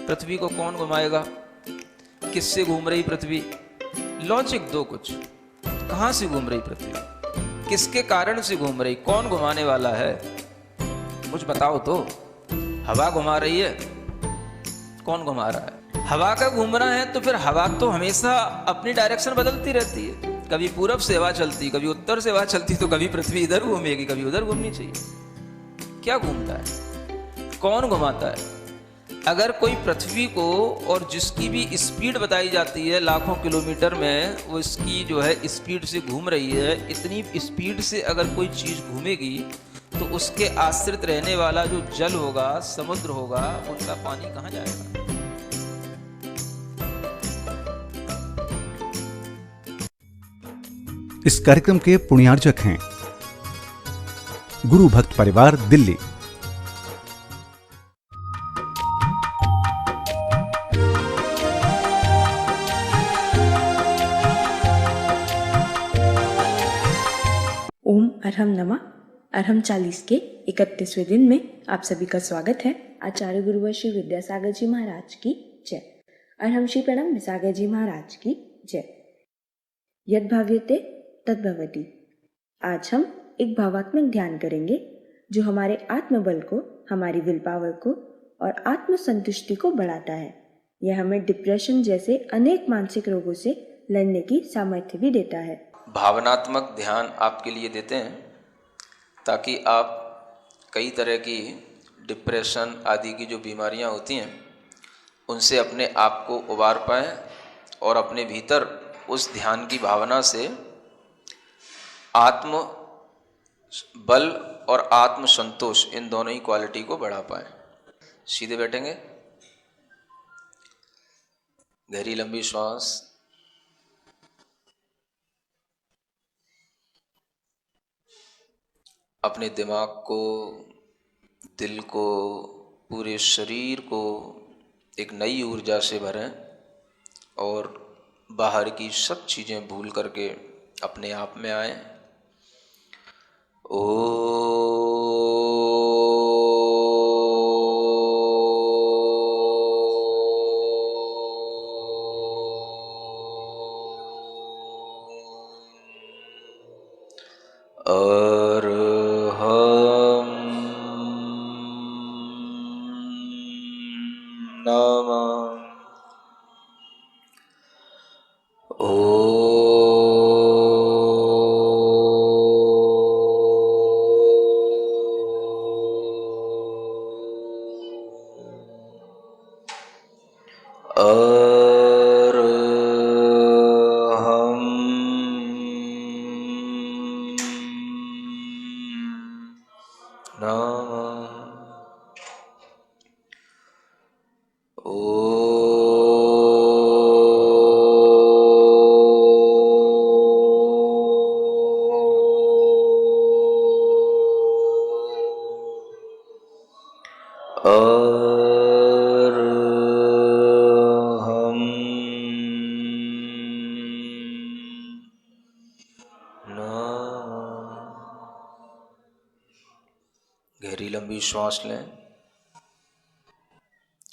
पृथ्वी को कौन घुमाएगा? किससे घूम रही पृथ्वी? लॉजिक दो कुछ। कहां से घूम रही पृथ्वी? किसके कारण से घूम रही? कौन घुमाने वाला है? कुछ बताओ तो। हवा घुमा रही है? कौन घुमा रहा है? हवा का घूमना है तो फिर हवा तो हमेशा अपनी डायरेक्शन बदलती रहती है। कभी पूरब से हवा चलती, कभी उत्तर से हवा चलती, तो कभी पृथ्वी इधर घूमेगी, कभी उधर घूमनी चाहिए। क्या घूमता है? कौन घुमाता है? अगर कोई पृथ्वी को, और जिसकी भी स्पीड बताई जाती है लाखों किलोमीटर में, वो इसकी जो है स्पीड से घूम रही है, इतनी स्पीड से अगर कोई चीज घूमेगी तो उसके आश्रित रहने वाला जो जल होगा, समुद्र होगा, उनका पानी कहाँ जाएगा? इस कार्यक्रम के पुण्यार्जक हैं गुरु भक्त परिवार, दिल्ली। ओम अरहम नमा। अरहम 40 के 31वें दिन में आप सभी का स्वागत है। आचार्य गुरुवर श्री विद्यासागर जी महाराज की जय। अरहम श्री प्रणम विसागर जी महाराज की जय। यद भाव्यते तद भवति। आज हम एक भावात्मक ध्यान करेंगे जो हमारे आत्मबल को, हमारी विल पावर को और आत्म संतुष्टि को बढ़ाता है। यह हमें डिप्रेशन जैसे अनेक मानसिक रोगों से लड़ने की सामर्थ्य भी देता है। भावनात्मक ध्यान आपके लिए देते हैं ताकि आप कई तरह की डिप्रेशन आदि की जो बीमारियां होती हैं उनसे अपने आप को उबार पाएं और अपने भीतर उस ध्यान की भावना से आत्म बल और आत्म संतोष, इन दोनों ही क्वालिटी को बढ़ा पाएं। सीधे बैठेंगे, गहरी लंबी श्वास, अपने दिमाग को, दिल को, पूरे शरीर को एक नई ऊर्जा से भरें और बाहर की सब चीज़ें भूल करके अपने आप में आएं। अरहम नमः। गहरी लंबी श्वास लें,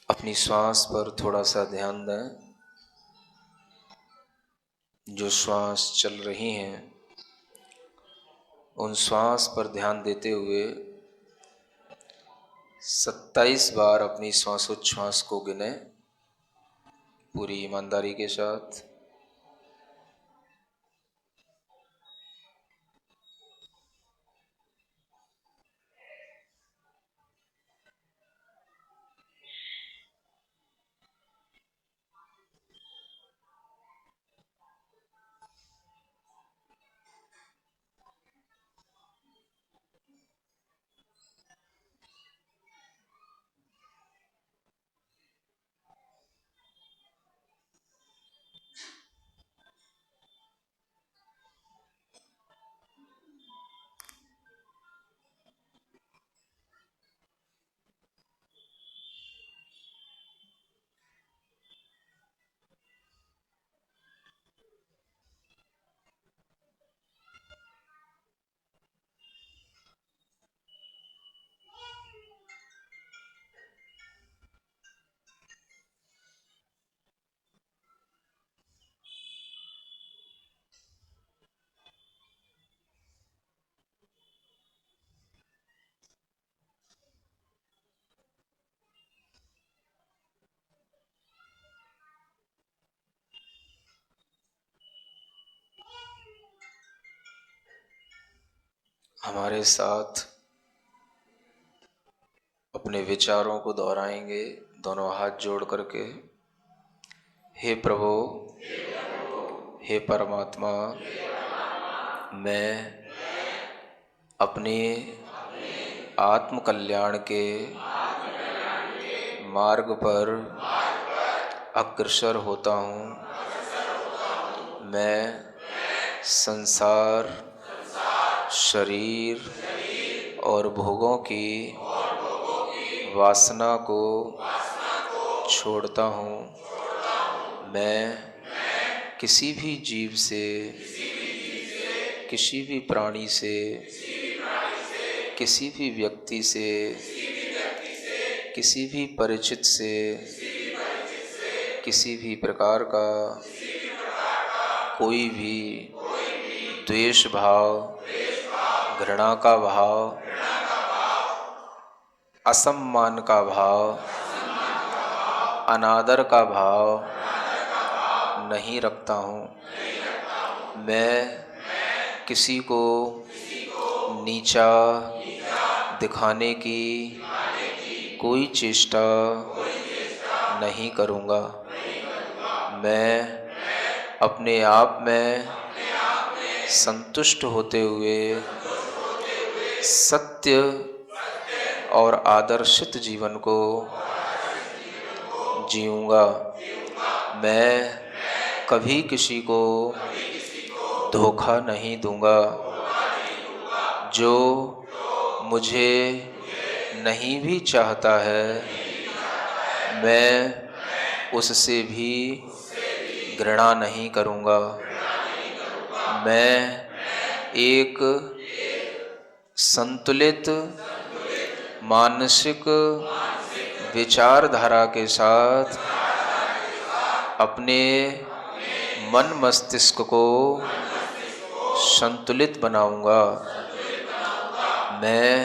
अपनी श्वास पर थोड़ा सा ध्यान दें। जो श्वास चल रही हैं उन श्वास पर ध्यान देते हुए 27 बार अपनी श्वासोच्छ्वास को गिनें पूरी ईमानदारी के साथ। हमारे साथ अपने विचारों को दोहराएंगे दोनों हाथ जोड़ करके। हे प्रभु, हे परमात्मा, मैं अपने आत्म कल्याण के मार्ग पर अग्रसर होता हूँ। मैं संसार, शरीर और भोगों की वासना को छोड़ता हूँ। मैं किसी भी जीव से, किसी भी प्राणी से, किसी भी व्यक्ति से, किसी भी परिचित से, किसी भी प्रकार का कोई भी द्वेष भाव, घृणा का भाव, असम्मान का भाव, अनादर का भाव नहीं रखता हूँ। मैं किसी को नीचा दिखाने की कोई चेष्टा नहीं करूँगा। मैं अपने आप में संतुष्ट होते हुए सत्य और आदर्शित जीवन को जीऊँगा। मैं कभी किसी को धोखा नहीं दूँगा। जो मुझे नहीं भी चाहता है, मैं उससे भी घृणा नहीं करूँगा। मैं एक संतुलित मानसिक विचारधारा के साथ अपने मन मस्तिष्क को संतुलित बनाऊंगा। मैं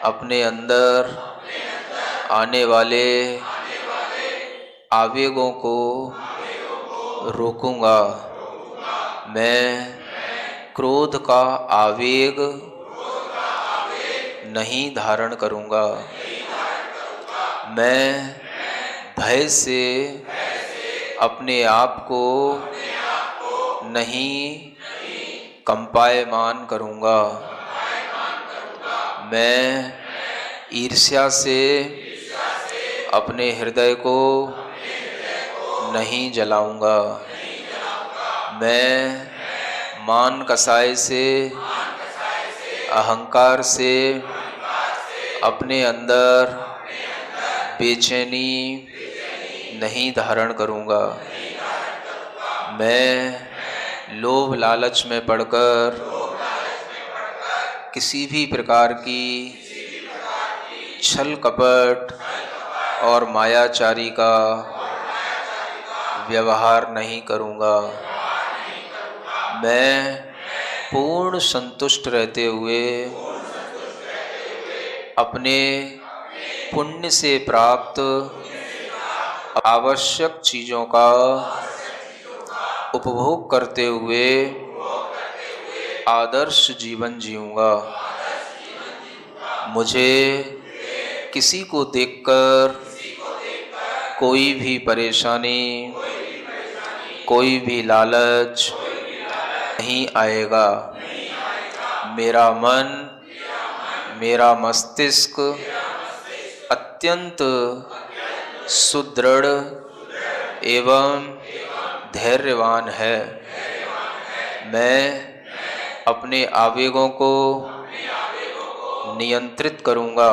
अपने अंदर आने वाले आवेगों को रोकूंगा। मैं क्रोध का आवेग नहीं धारण करूंगा। मैं भय से अपने आप को नहीं कंपायमान करूंगा। मैं ईर्ष्या से अपने हृदय को नहीं जलाऊंगा। मैं मान कसाई से, अहंकार से अपने अंदर बेचैनी नहीं धारण करूंगा। मैं लोभ लालच में पड़कर किसी भी प्रकार की छल कपट और मायाचारी का व्यवहार नहीं करूंगा। मैं पूर्ण संतुष्ट रहते हुए अपने पुण्य से प्राप्त आवश्यक चीज़ों का उपभोग करते हुए आदर्श जीवन जीऊँगा। मुझे किसी को देखकर कोई भी परेशानी, कोई भी लालच नहीं आएगा। मेरा मन, मेरा मस्तिष्क अत्यंत सुदृढ़ एवं धैर्यवान है। मैं अपने आवेगों को नियंत्रित करूंगा।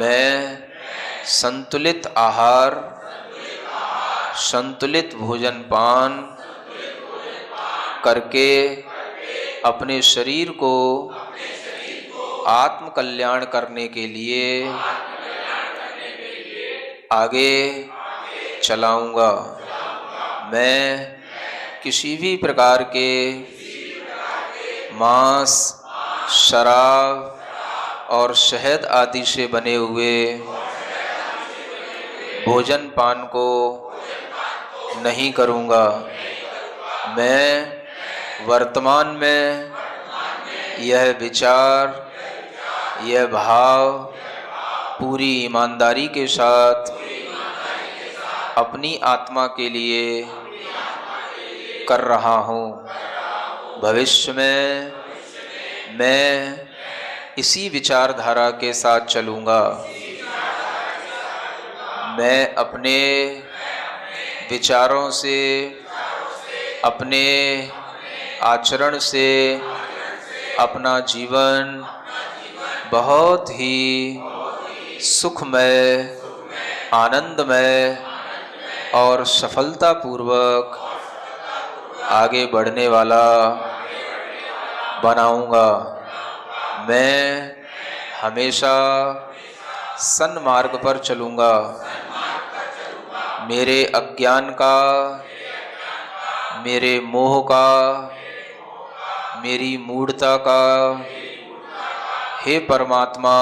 मैं संतुलित आहार, संतुलित भोजन पान करके अपने शरीर को आत्म कल्याण करने के लिए आगे चलाऊंगा। मैं किसी भी प्रकार के मांस, शराब और शहद आदि से बने हुए भोजन पान को नहीं करूंगा। मैं वर्तमान में यह विचार, यह भाव पूरी ईमानदारी के साथ अपनी आत्मा के लिए कर रहा हूँ। भविष्य में मैं इसी विचारधारा के साथ चलूँगा। मैं अपने विचारों से, अपने आचरण से अपना जीवन बहुत ही सुखमय, आनंदमय और सफलतापूर्वक आगे बढ़ने वाला बनाऊंगा। मैं हमेशा सन्मार्ग पर चलूँगा। मेरे अज्ञान का, मेरे मोह का, मेरी मूढ़ता का हे परमात्मा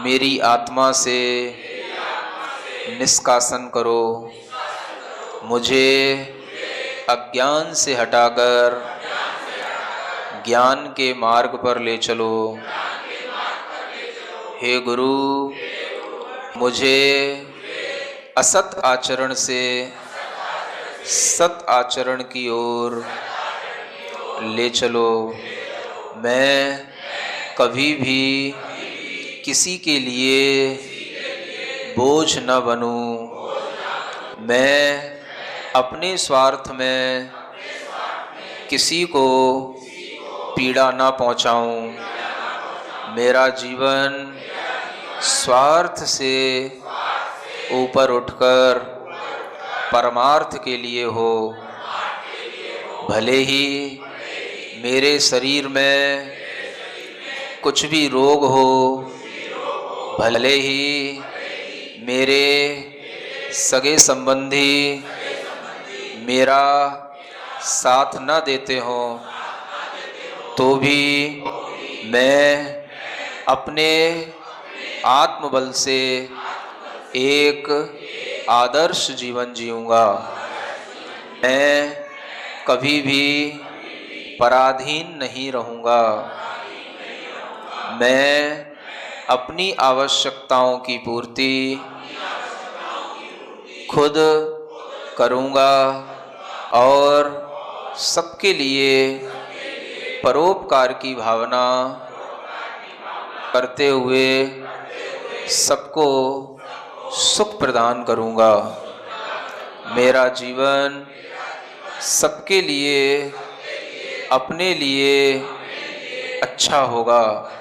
मेरी आत्मा से निष्कासन करो। मुझे अज्ञान से हटाकर ज्ञान के मार्ग पर ले चलो। हे गुरु, मुझे असत आचरण से सत आचरण की ओर ले चलो। मैं कभी भी किसी के लिए बोझ न बनूं। मैं अपने स्वार्थ में किसी को पीड़ा न पहुंचाऊं। मेरा जीवन स्वार्थ से ऊपर उठकर परमार्थ के लिए हो। भले ही मेरे शरीर में कुछ भी रोग हो, भले ही मेरे सगे संबंधी मेरा साथ न देते हों, तो भी मैं अपने आत्मबल से एक आदर्श जीवन जीऊँगा। मैं कभी भी पराधीन नहीं रहूँगा। मैं अपनी आवश्यकताओं की पूर्ति खुद करूँगा और सबके लिए परोपकार की भावना करते हुए सबको सुख प्रदान करूँगा। मेरा जीवन सबके लिए, अपने लिए अच्छा होगा।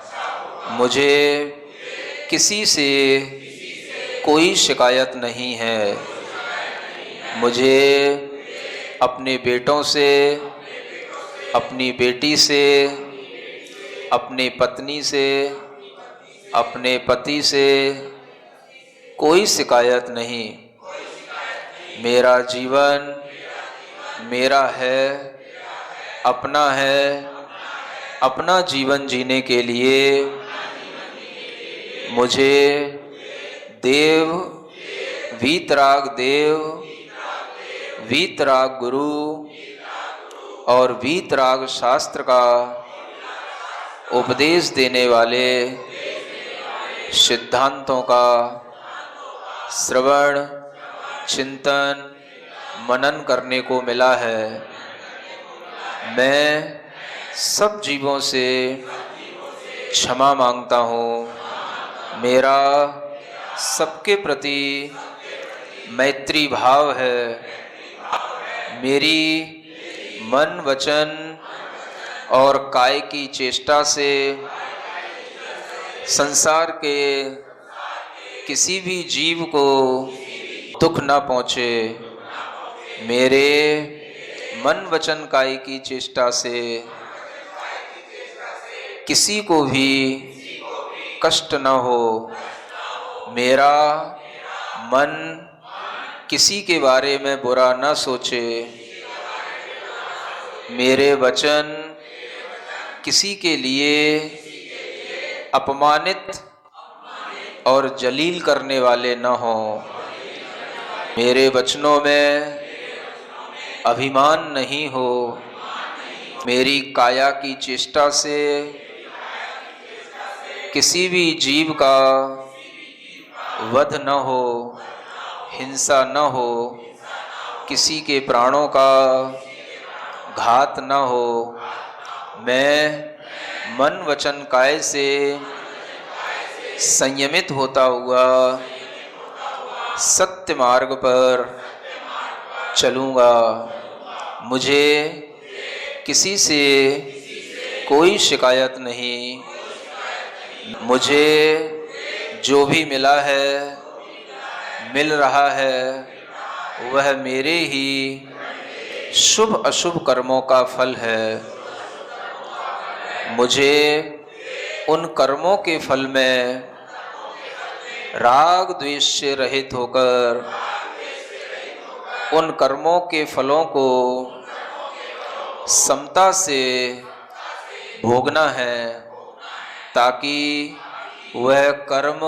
मुझे किसी से कोई शिकायत नहीं है। मुझे अपने बेटों से, अपनी बेटी से, अपने पत्नी से, अपने पति से कोई शिकायत नहीं। मेरा जीवन मेरा है, अपना है। अपना जीवन जीने के लिए मुझे देव, वीतराग देव, वीतराग गुरु और वीतराग शास्त्र का उपदेश देने वाले सिद्धांतों का श्रवण, चिंतन, मनन करने को मिला है। मैं सब जीवों से क्षमा मांगता हूँ। मेरा सबके प्रति मैत्री भाव है। मेरी मन, वचन और काय की चेष्टा से संसार के किसी भी जीव को दुख न पहुँचे। मेरे मन, वचन, काय की चेष्टा से किसी को भी कष्ट न हो। मेरा मन किसी के बारे में बुरा न सोचे। मेरे वचन किसी के लिए अपमानित और जलील करने वाले न हों। मेरे वचनों में अभिमान नहीं हो। मेरी काया की चेष्टा से किसी भी जीव का वध न हो, हिंसा न हो, किसी के प्राणों का घात न हो। मैं मन वचन काय से संयमित होता हुआ सत्य मार्ग पर चलूँगा। मुझे किसी से कोई शिकायत नहीं। मुझे जो भी मिला है, मिल रहा है, वह मेरे ही शुभ अशुभ कर्मों का फल है। मुझे उन कर्मों के फल में राग द्वेष से रहित होकर उन कर्मों के फलों को समता से भोगना है, ताकि वह कर्म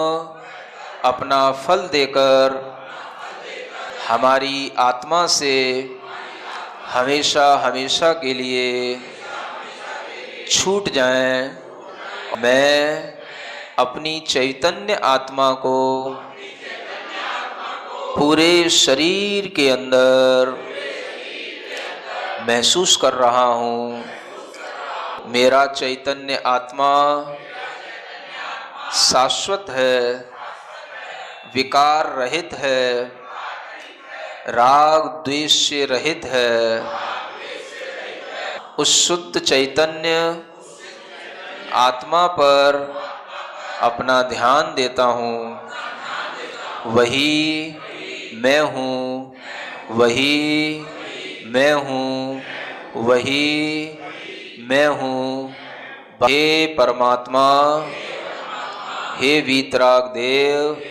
अपना फल देकर हमारी आत्मा से हमेशा हमेशा के लिए छूट जाएं। मैं अपनी चैतन्य आत्मा को पूरे शरीर के अंदर महसूस कर रहा हूँ। मेरा चैतन्य आत्मा शाश्वत है, विकार रहित है, राग द्वेष से रहित है। उस शुद्ध चैतन्य आत्मा पर अपना ध्यान देता हूँ। वही मैं हूँ, वही मैं हूँ, वही मैं हूँ। हे परमात्मा, हे वीतराग देव,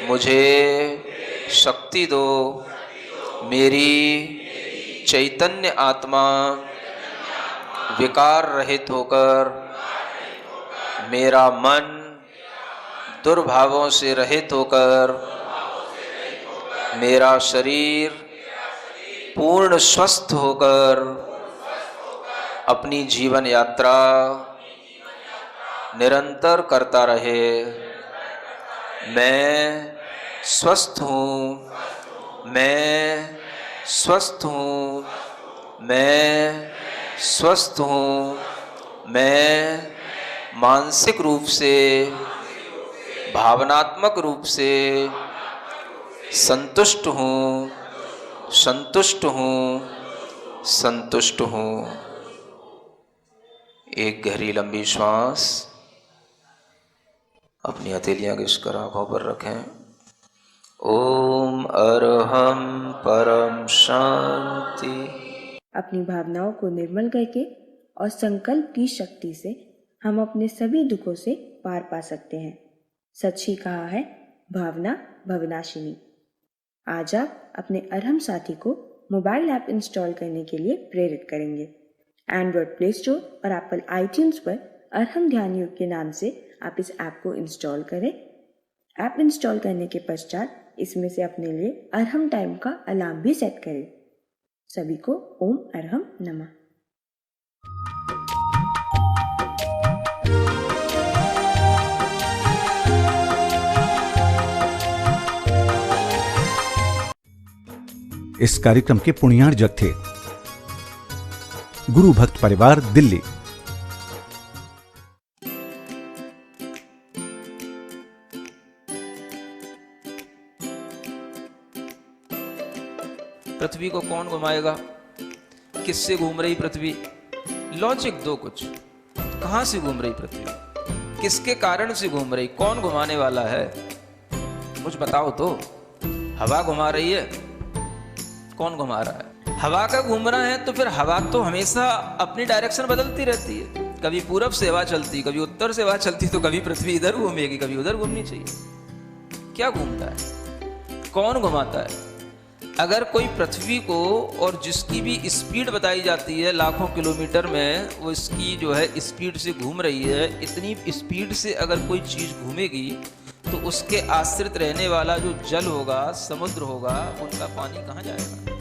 मुझे शक्ति दो। मेरी चैतन्य आत्मा विकार रहित होकर, मेरा मन दुर्भावों से रहित होकर, मेरा शरीर पूर्ण स्वस्थ होकर अपनी जीवन यात्रा निरंतर करता रहे। मैं स्वस्थ हूँ, मैं स्वस्थ हूँ, मैं स्वस्थ हूँ। मैं मानसिक रूप से, भावनात्मक रूप से संतुष्ट हूँ, संतुष्ट हूँ, संतुष्ट हूँ। एक गहरी लंबी श्वास अपनी हथेलियां घिसकर आंखों पर रखें। ओम अरहम परम शांति। अपनी भावनाओं को निर्मल करके और संकल्प की शक्ति से हम अपने सभी दुखों से पार पा सकते हैं। सच ही कहा है भावना भवनाशिनी। आज आप अपने अरहम साथी को मोबाइल ऐप इंस्टॉल करने के लिए प्रेरित करेंगे। एंड्रॉयड प्ले स्टोर और एप्पल आईट्यून्स पर अरहम ध्यान योग के नाम से आप इस ऐप को इंस्टॉल करें। ऐप इंस्टॉल करने के पश्चात इसमें से अपने लिए अरहम टाइम का अलार्म भी सेट करें। सभी को ओम अरहम नमः। इस कार्यक्रम के पुण्यार्जक थे गुरु भक्त परिवार, दिल्ली। पृथ्वी को कौन घुमाएगा? किससे घूम रही पृथ्वी? लॉजिक दो कुछ। कहां से घूम रही पृथ्वी? किसके कारण से घूम रही? कौन घुमाने वाला है? कुछ बताओ तो। हवा घुमा रही है? कौन घुमा रहा है? हवा का घूमना है तो फिर हवा तो हमेशा अपनी डायरेक्शन बदलती रहती है। कभी पूरब से हवा चलती, कभी उत्तर से हवा चलती, तो कभी पृथ्वी इधर घूमेगी, कभी उधर घूमनी चाहिए। क्या घूमता है? कौन घुमाता है? अगर कोई पृथ्वी को, और जिसकी भी स्पीड बताई जाती है लाखों किलोमीटर में, वो इसकी जो है स्पीड से घूम रही है, इतनी स्पीड से अगर कोई चीज़ घूमेगी तो उसके आश्रित रहने वाला जो जल होगा, समुद्र होगा, उनका पानी कहाँ जाएगा?